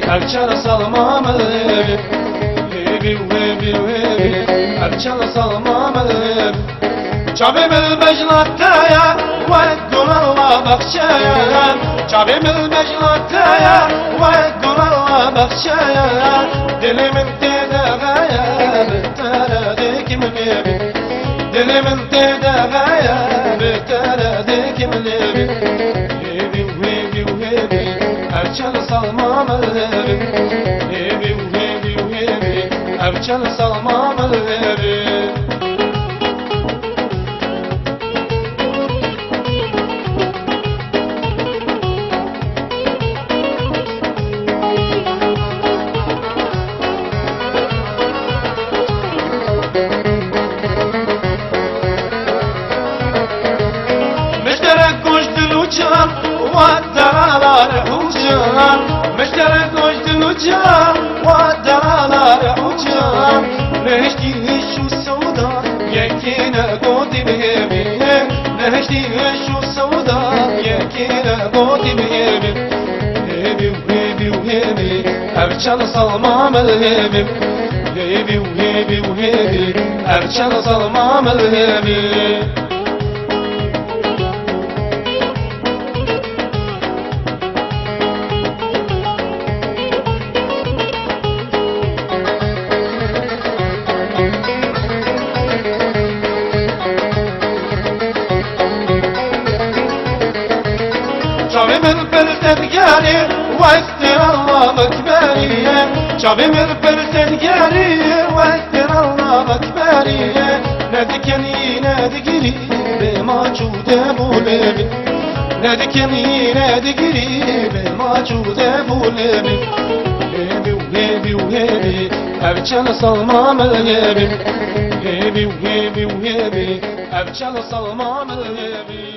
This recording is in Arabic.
Erçel salmam evi Evi evi evi Erçel salmam evi Çabim el-meclattaya Vekkun Allah bakşaya Çabim el-meclattaya Vekkun Allah bakşaya Dilimin tedavaya Bittere kimin evi Dilimin tedavaya Bittere kimin evi Evi evi evi Erçel salmam evi Evi evi evi Erçel salmam evi والدرار حجام مشترك وجد الوجام والدرار حجام نهشتي شو السوداء يكينا قوتي بهبي نهشتي شو السوداء يكينا قوتي بهبي هبي وهبي وهبي أرشل صلمام الهبي هبي وهبي وهبي أرشل صلمام الهبي شبيب البرتقالي واستر الله مكبري شبيب البرتقالي واستر الله مكبري نادكني نادقري بما جود بولبي نادكني نادقري بما جود بولبي هبي وهبي وهبي أرجل صلمام الهبي هبي وهبي وهبي أرجل صلمام الهبي